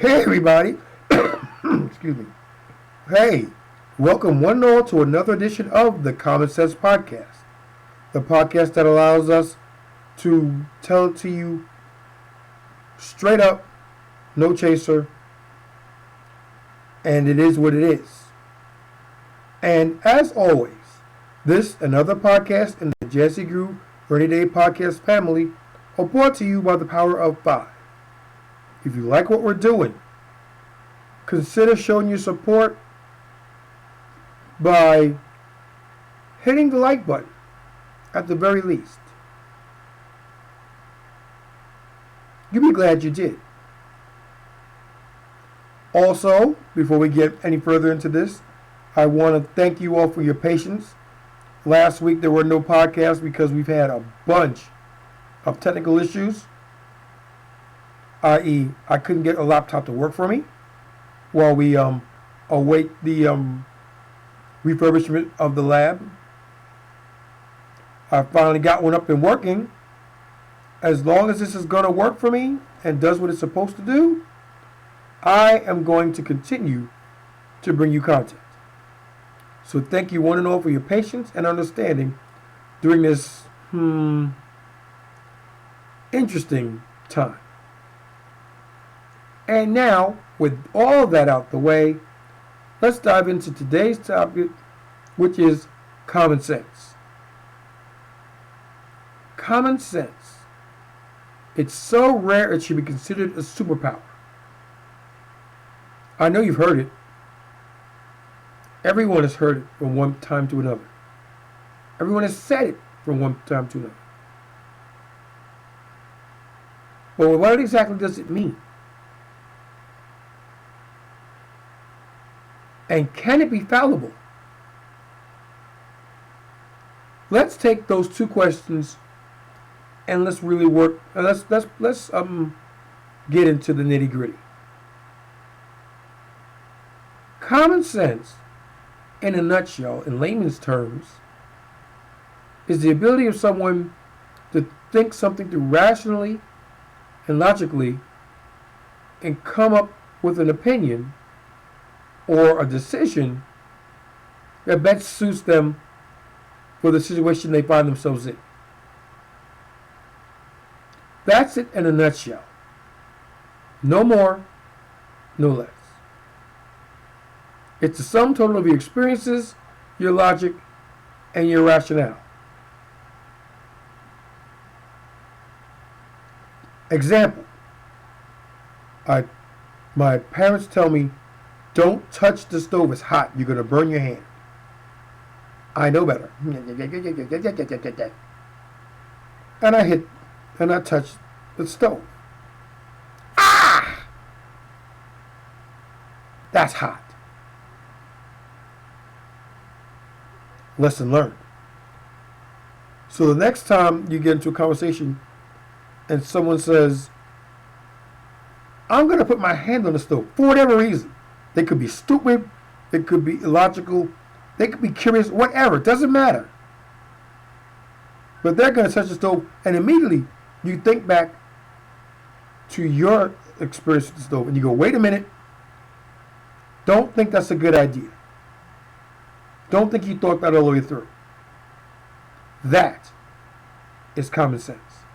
Hey everybody, excuse me. Hey, welcome one and all to another edition of the Common Sense Podcast. The podcast that allows us to tell it to you straight up, no chaser, and it is what it is. And as always, this and other podcasts in the Jesse Grew 30-Day Podcast family are brought to you by the power of 5. If you like what we're doing, consider showing your support by hitting the like button at the very least. You'll be glad you did. Also, before we get any further into this, I want to thank you all for your patience. Last week there were no podcasts because we've had a bunch of technical issues, i.e. I couldn't get a laptop to work for me while we await the refurbishment of the lab. I finally got one up and working. As long as this is going to work for me and does what it's supposed to do, I am going to continue to bring you content. So thank you one and all for your patience and understanding during this interesting time. And now, with all that out the way, let's dive into today's topic, which is common sense. Common sense. It's so rare it should be considered a superpower. I know you've heard it. Everyone has heard it from one time to another. Everyone has said it from one time to another. But what exactly does it mean? And can it be fallible? Let's take those two questions and let's really work. Let's get into the nitty-gritty. Common sense, in a nutshell, in layman's terms, is the ability of someone to think something through rationally and logically and come up with an opinion or a decision that best suits them for the situation they find themselves in. That's it in a nutshell. No more, no less. It's the sum total of your experiences, your logic, and your rationale. Example. My parents tell me, don't touch the stove, it's hot, you're going to burn your hand. I know better. And I touched the stove. Ah! That's hot. Lesson learned. So the next time you get into a conversation and someone says, I'm going to put my hand on the stove for whatever reason. They could be stupid, they could be illogical, they could be curious, whatever, it doesn't matter. But they're going to touch the stove, and immediately you think back to your experience with the stove, and you go, wait a minute, don't think that's a good idea. Don't think you thought that all the way through. That is common sense.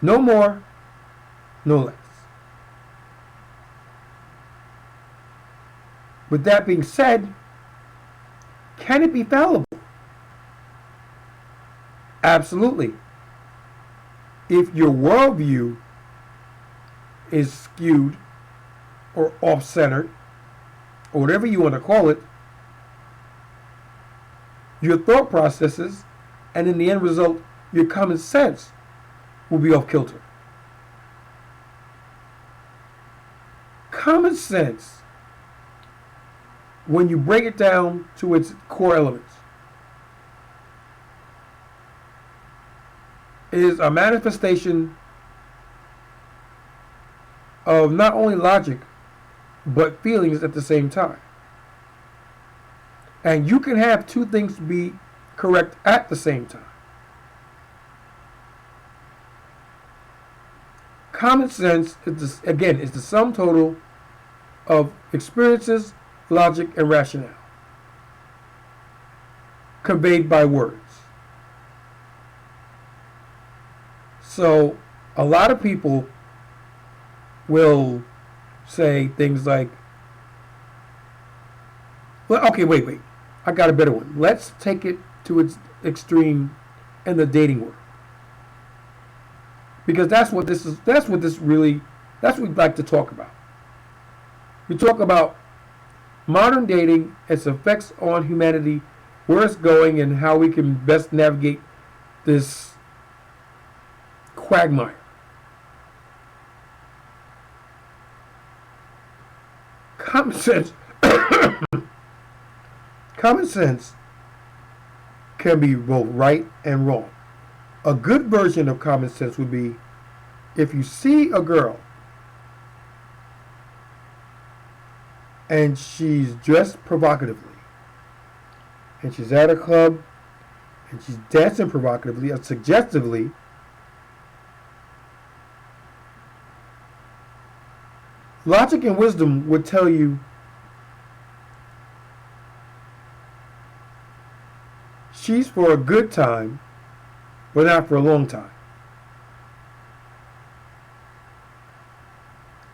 No more, no less. With that being said, can it be fallible? Absolutely. If your worldview is skewed or off-centered, or whatever you want to call it, your thought processes, and in the end result, your common sense will be off kilter. Common sense, when you break it down to its core elements, is a manifestation of not only logic, but feelings at the same time. And you can have two things be correct at the same time. Common sense is again is the sum total of experiences, logic, and rationale conveyed by words. So a lot of people will say things like, well, okay, wait. I got a better one. Let's take it to its extreme in the dating world. Because that's what we'd like to talk about. We talk about modern dating, its effects on humanity, where it's going, and how we can best navigate this quagmire. Common sense Common sense can be both right and wrong. A good version of common sense would be if you see a girl and she's dressed provocatively and she's at a club and she's dancing provocatively or suggestively, logic and wisdom would tell you she's for a good time, but not for a long time.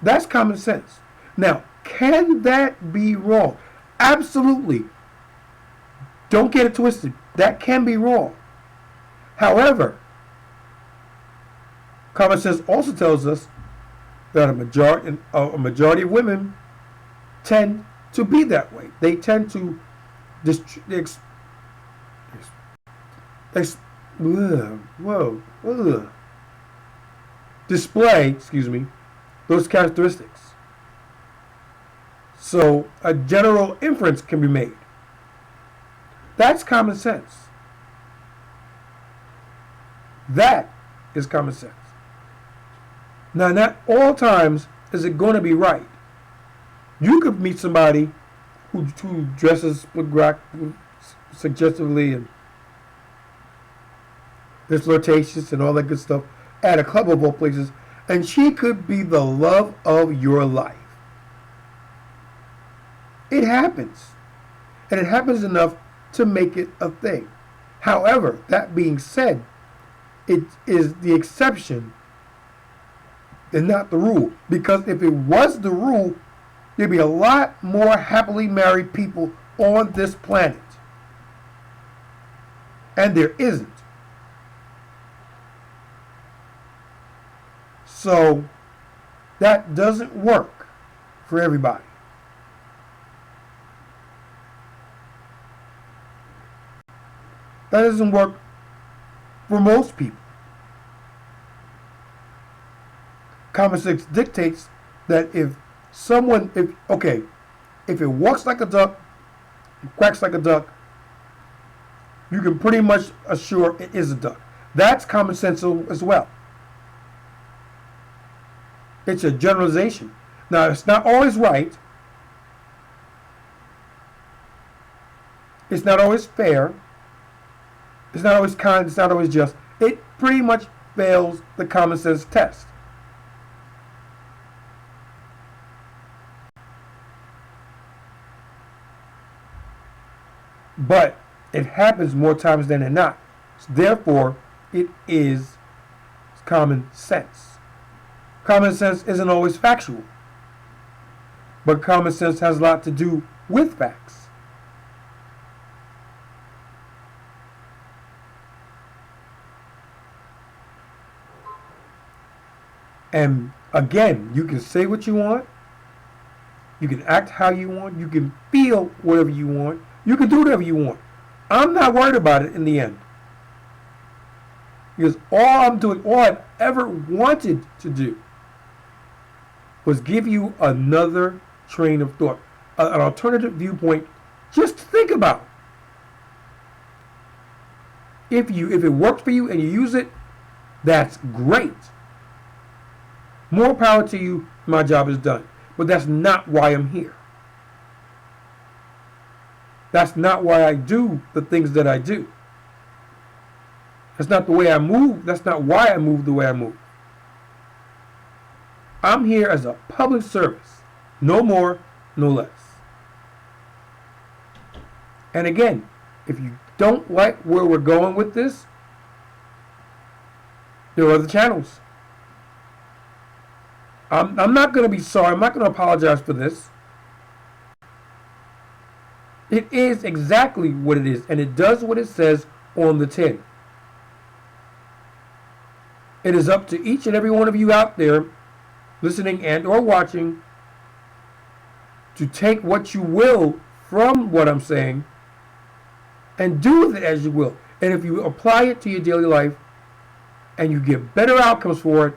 That's common sense. Now, can that be wrong? Absolutely. Don't get it twisted. That can be wrong. However, common sense also tells us that a majority of women tend to be that way. They tend to display, those characteristics. So a general inference can be made. That's common sense. That is common sense. Now, not all times is it going to be right. You could meet somebody who dresses suggestively and is flirtatious and all that good stuff at a club of all places, and she could be the love of your life. It happens. And it happens enough to make it a thing. However, that being said, it is the exception and not the rule. Because if it was the rule, there'd be a lot more happily married people on this planet. And there isn't. So that doesn't work for everybody. That doesn't work for most people. Common sense dictates that if it walks like a duck, it quacks like a duck, you can pretty much assure it is a duck. That's common sense as well. It's a generalization. Now, it's not always right. It's not always fair. It's not always kind. It's not always just. It pretty much fails the common sense test. But it happens more times than not. Therefore, it is common sense. Common sense isn't always factual, but common sense has a lot to do with facts. And again, you can say what you want, you can act how you want, you can feel whatever you want, you can do whatever you want. I'm not worried about it in the end. Because all I've ever wanted to do was give you another train of thought, an alternative viewpoint, just to think about. If it works for you and you use it, that's great. More power to you. My job is done. But that's not why I'm here. That's not why I do the things that I do. That's not the way I move. That's not why I move the way I move. I'm here as a public service. No more, no less. And again, if you don't like where we're going with this, there are other channels. I'm not going to be sorry. I'm not going to apologize for this. It is exactly what it is, and it does what it says on the tin. It is up to each and every one of you out there listening and or watching to take what you will from what I'm saying and do with it as you will. And if you apply it to your daily life and you get better outcomes for it,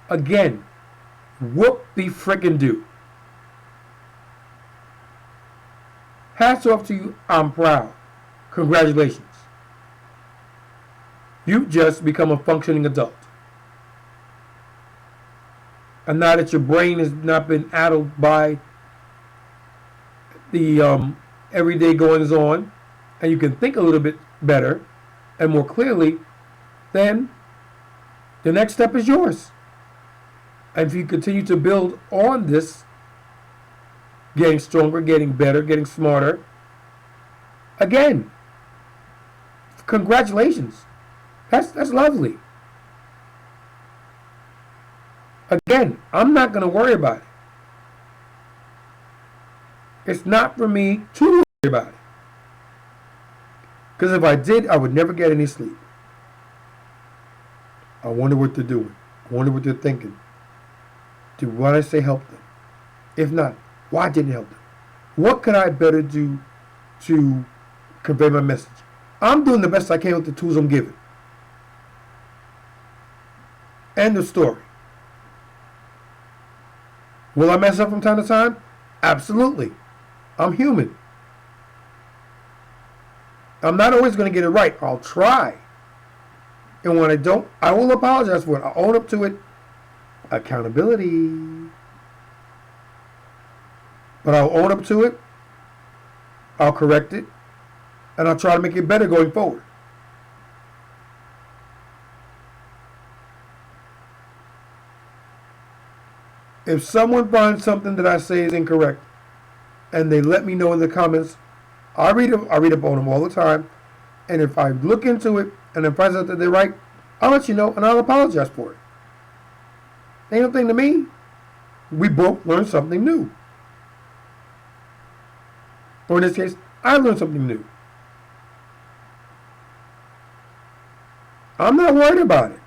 again, whoop the frickin' do. Hats off to you. I'm proud. Congratulations. You've just become a functioning adult. And now that your brain has not been addled by the everyday goings on, and you can think a little bit better and more clearly, then the next step is yours. And if you continue to build on this, getting stronger, getting better, getting smarter, again, congratulations. That's lovely. Again, I'm not going to worry about it. It's not for me to worry about it. Because if I did, I would never get any sleep. I wonder what they're doing. I wonder what they're thinking. Did what I say help them? If not, why didn't it help them? What could I better do to convey my message? I'm doing the best I can with the tools I'm given. End of story. Will I mess up from time to time? Absolutely. I'm human. I'm not always going to get it right. I'll try. And when I don't, I will apologize for it. I'll own up to it. Accountability. But I'll own up to it. I'll correct it. And I'll try to make it better going forward. If someone finds something that I say is incorrect and they let me know in the comments, I read up on them all the time. And if I look into it and I find out that they're right, I'll let you know and I'll apologize for it. Ain't no thing to me. We both learned something new. Or in this case, I learned something new. I'm not worried about it.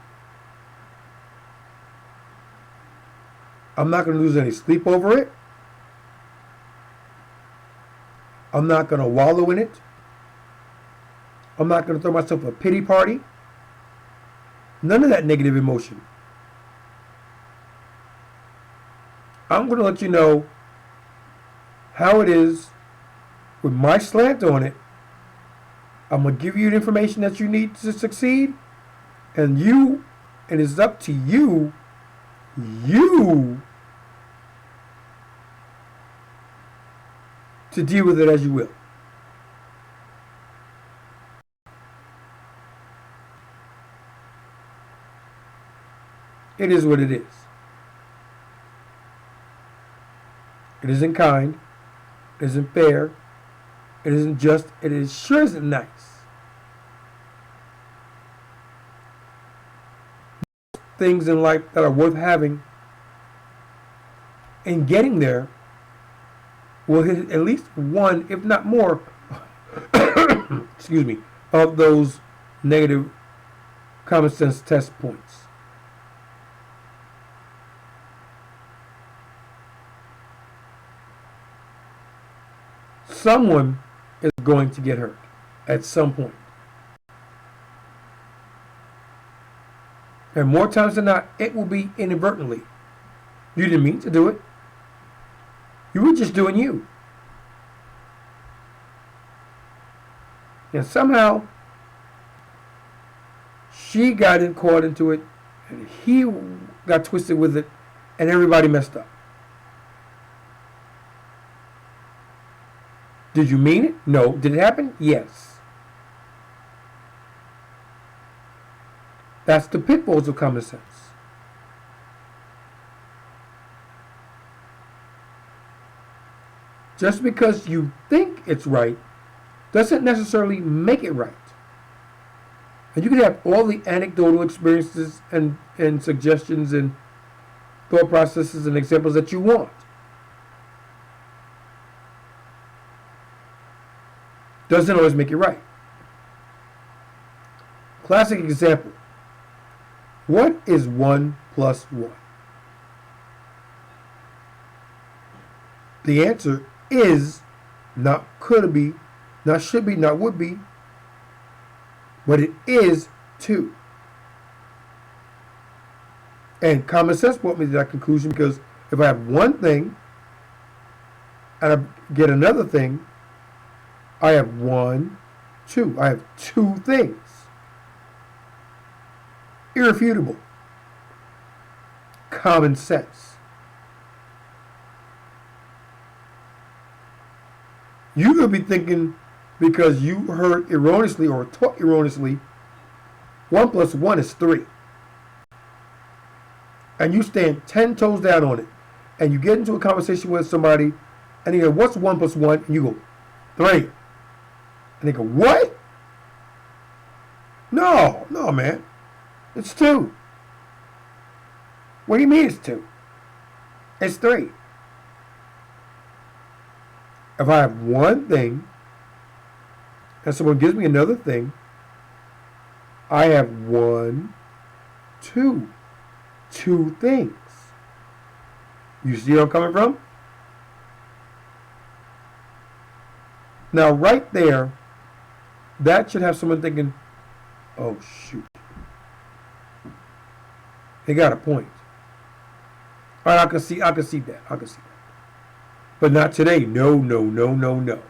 I'm not going to lose any sleep over it. I'm not going to wallow in it. I'm not going to throw myself a pity party. None of that negative emotion. I'm going to let you know how it is with my slant on it. I'm going to give you the information that you need to succeed. And it's up to you to deal with it as you will. It is what it is. It isn't kind. It isn't fair. It isn't just. It is sure isn't nice. Things in life that are worth having and getting there will hit at least one, if not more, excuse me, of those negative common sense test points. Someone is going to get hurt at some point. And more times than not, it will be inadvertently. You didn't mean to do it. You were just doing you. And somehow, she got caught into it, and he got twisted with it, and everybody messed up. Did you mean it? No. Did it happen? Yes. That's the pitfalls of common sense. Just because you think it's right doesn't necessarily make it right. And you can have all the anecdotal experiences and suggestions and thought processes and examples that you want. Doesn't always make it right. Classic example. What is 1 plus 1? The answer is not could be, not should be, not would be, but it is 2. And common sense brought me to that conclusion because if I have one thing and I get another thing, I have 1, 2. I have 2 things. Irrefutable. Common sense. You could be thinking because you heard erroneously or taught erroneously 1 plus 1 is 3. And you stand 10 toes down on it. And you get into a conversation with somebody and you go, what's 1 plus 1? And you go, 3. And they go, what? No, man. It's 2. What do you mean it's 2? It's 3. If I have one thing and someone gives me another thing, I have 1, 2. 2 things. You see where I'm coming from? Now, right there, that should have someone thinking, oh, shoot. They got a point. All right, I can see that. But not today. No.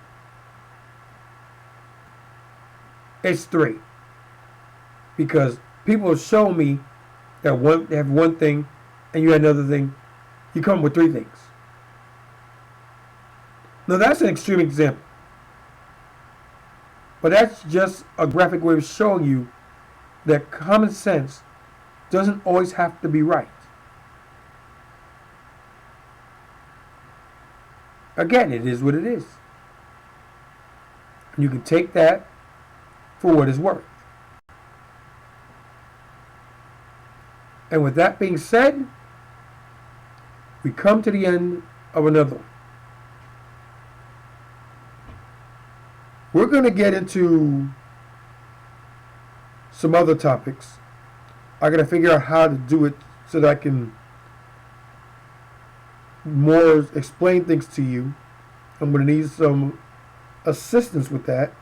It's 3. Because people have shown me that they have one thing and you have another thing. You come with 3 things. Now that's an extreme example. But that's just a graphic way of showing you that common sense doesn't always have to be right. Again, it is what it is. And you can take that for what it's worth. And with that being said, we come to the end of another one. We're going to get into some other topics. I got to figure out how to do it so that I can more explain things to you. I'm going to need some assistance with that.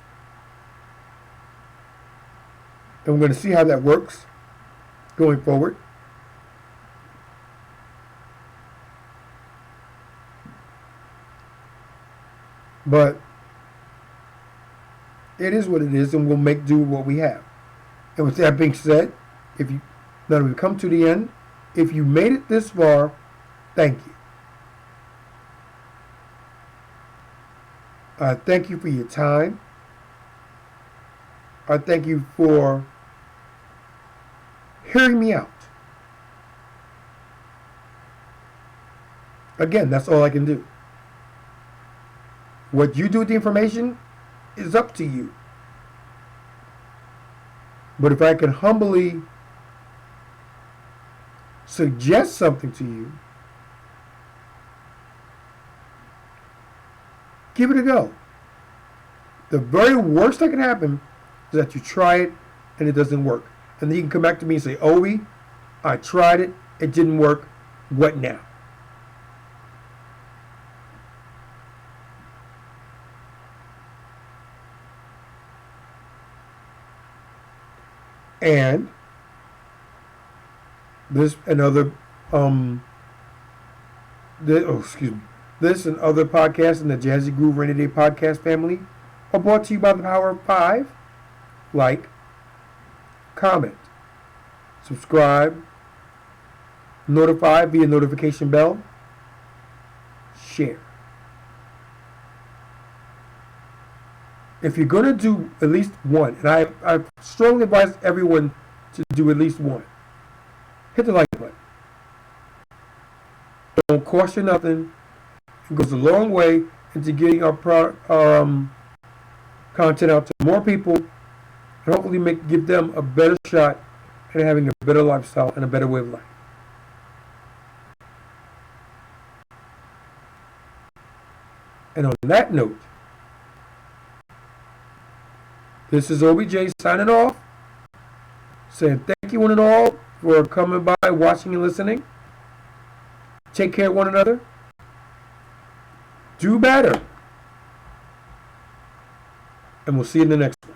And we're going to see how that works going forward. But it is what it is, and we'll make do with what we have. And with that being said, now that we've come to the end, if you made it this far, thank you. I thank you for your time. I thank you for hearing me out. Again, that's all I can do. What you do with the information is up to you. But if I can humbly suggest something to you, give it a go. The very worst that can happen is that you try it and it doesn't work. And then you can come back to me and say, Obi, I tried it, it didn't work, what now? And this and other this and other podcasts in the Jazzy Groove Rainy Day podcast family are brought to you by the power of 5. Like, comment, subscribe, notify via notification bell, share. If you're going to do at least one, and I strongly advise everyone to do at least one, hit the like button. It don't cost you nothing. It goes a long way into getting our content out to more people, and hopefully give them a better shot at having a better lifestyle and a better way of life. And on that note, this is OBJ signing off, saying thank you one and all for coming by, watching and listening. Take care of one another. Do better. And we'll see you in the next one.